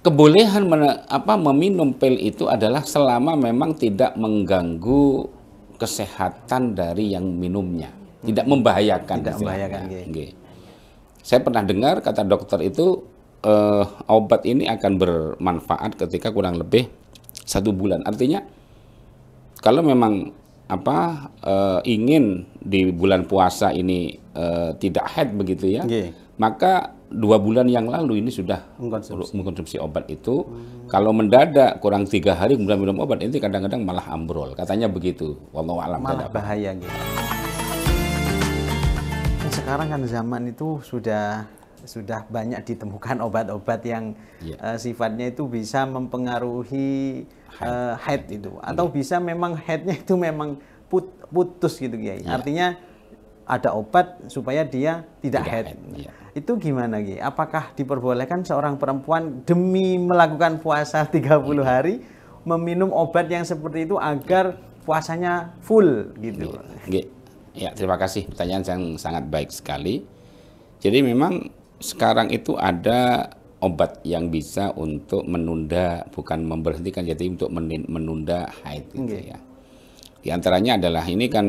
Kebolehan meminum pil itu adalah selama memang tidak mengganggu kesehatan dari yang minumnya, tidak membahayakan. Tidak membahayakan. Saya pernah dengar kata dokter itu obat ini akan bermanfaat ketika kurang lebih 1 bulan. Artinya kalau memang ingin di bulan puasa ini tidak haid begitu ya, maka 2 bulan yang lalu ini sudah mengkonsumsi obat itu. Kalau mendadak kurang 3 hari kemudian minum obat ini kadang-kadang malah ambrol, katanya begitu. Wallahu a'lam. Malah bahaya gitu. Sekarang kan zaman itu sudah banyak ditemukan obat-obat yang sifatnya itu bisa mempengaruhi haid itu, atau bisa memang haidnya itu memang putus gitu Kiai. Artinya ada obat supaya dia tidak haid. Itu gimana Kiai? Apakah diperbolehkan seorang perempuan demi melakukan puasa 30 hari meminum obat yang seperti itu agar puasanya full gitu? Ya, terima kasih, pertanyaan yang sangat baik sekali. Jadi memang sekarang itu ada obat yang bisa untuk menunda, bukan memberhentikan, jadi untuk menunda haid gitu ya. Di antaranya adalah ini kan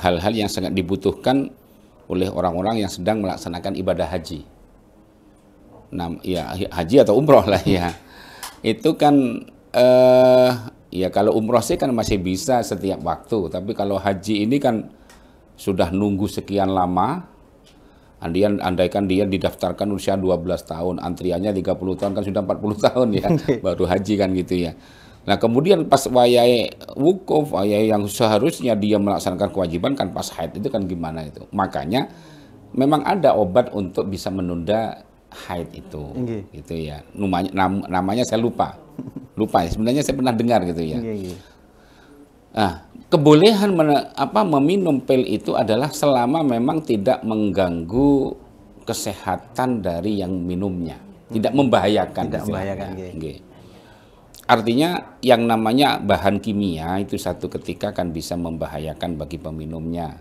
hal-hal yang sangat dibutuhkan oleh orang-orang yang sedang melaksanakan ibadah haji. Ya, haji atau umroh lah ya. Itu kan ya kalau umroh sih kan masih bisa setiap waktu, tapi kalau haji ini kan sudah nunggu sekian lama. Andaikan dia didaftarkan usia 12 tahun, antriannya 30 tahun, kan sudah 40 tahun ya, baru haji kan gitu ya. Nah kemudian pas wayai wukuf, wayai yang seharusnya dia melaksanakan kewajiban kan pas haid, itu kan gimana itu. Makanya memang ada obat untuk bisa menunda haid itu, gitu ya. Namanya saya lupa ya, sebenarnya saya pernah dengar gitu ya. Nah, kebolehan meminum pil itu adalah selama memang tidak mengganggu kesehatan dari yang minumnya, tidak membahayakan. Artinya yang namanya bahan kimia itu satu ketika kan bisa membahayakan bagi peminumnya.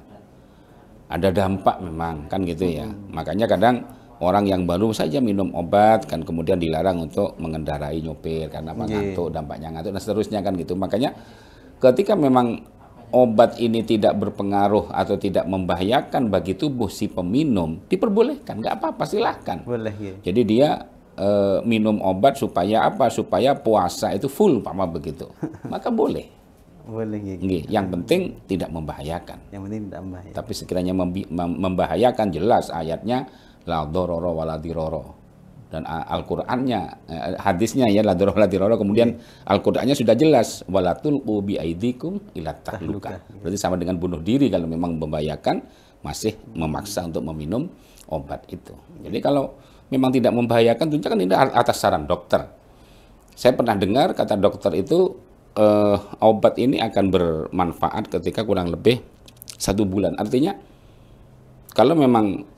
Ada dampak memang kan gitu ya. Makanya kadang orang yang baru saja minum obat kan kemudian dilarang untuk mengendarai nyopir karena ngantuk, dampaknya ngantuk dan seterusnya kan gitu. Makanya ketika memang obat ini tidak berpengaruh atau tidak membahayakan bagi tubuh si peminum, diperbolehkan, nggak apa-apa, silahkan. Boleh. Jadi dia minum obat supaya apa? Supaya puasa itu full, begitu. Maka boleh. Yang penting tidak membahayakan. Tapi sekiranya membahayakan, jelas ayatnya la dororo wala diroro. Dan Al-Qur'annya, hadisnya ya la dororo wala diroro, kemudian Al-Qur'annya sudah jelas wala tulqu bi aidikum ila tahluka. Berarti sama dengan bunuh diri kalau memang membahayakan, masih memaksa untuk meminum obat itu. Jadi kalau memang tidak membahayakan, tentunya kan ini atas saran dokter. Saya pernah dengar kata dokter itu obat ini akan bermanfaat ketika kurang lebih 1 bulan. Artinya kalau memang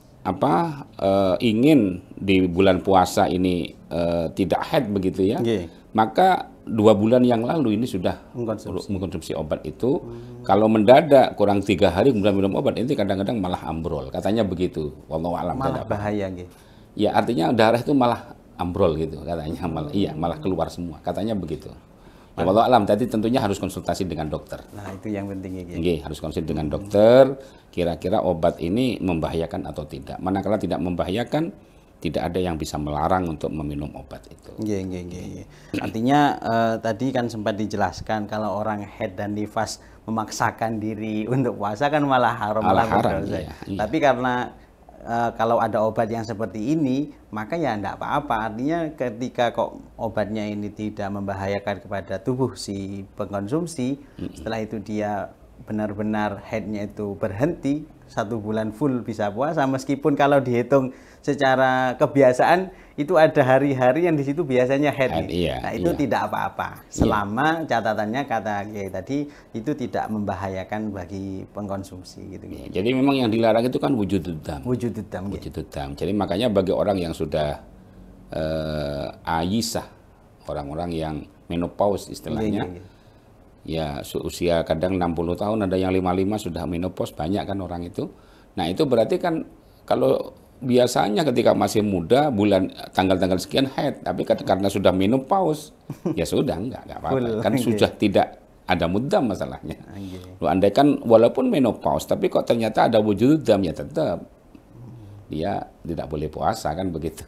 ingin di bulan puasa ini tidak haid begitu ya, maka 2 bulan yang lalu ini sudah mengkonsumsi obat itu. Kalau mendadak kurang 3 hari kemudian minum obat ini kadang-kadang malah ambrol, katanya begitu. Wallahu a'lam. Malah bahaya Ya, artinya darah itu malah ambrol gitu katanya, malah keluar semua, katanya begitu. Ya, wallahu a'lam, tadi tentunya harus konsultasi dengan dokter. Nah, itu yang penting harus konsultasi dengan dokter, kira-kira obat ini membahayakan atau tidak. Manakala tidak membahayakan, tidak ada yang bisa melarang untuk meminum obat itu. Artinya tadi kan sempat dijelaskan kalau orang haid dan nifas memaksakan diri untuk puasa kan malah haram. Tapi karena kalau ada obat yang seperti ini, maka ya enggak apa-apa. Artinya ketika kok obatnya ini tidak membahayakan kepada tubuh si pengkonsumsi, setelah itu dia benar-benar haidnya itu berhenti, 1 bulan full bisa puasa, meskipun kalau dihitung secara kebiasaan itu ada hari-hari yang di situ biasanya haid. Nah, itu tidak apa-apa selama catatannya kata Kiai tadi itu tidak membahayakan bagi pengkonsumsi gitu. Jadi memang yang dilarang itu kan wujudud dam. Jadi makanya bagi orang yang sudah ayisah, orang-orang yang menopause istilahnya, ya usia kadang 60 tahun, ada yang 55 sudah menopause, banyak kan orang itu. Nah itu berarti kan kalau biasanya ketika masih muda bulan tanggal-tanggal sekian haid, tapi karena sudah menopause ya sudah nggak apa-apa. Kan sudah tidak ada mudam masalahnya. Lu andai kan walaupun menopause tapi kok ternyata ada wujud dam ya tetap dia tidak boleh puasa kan begitu.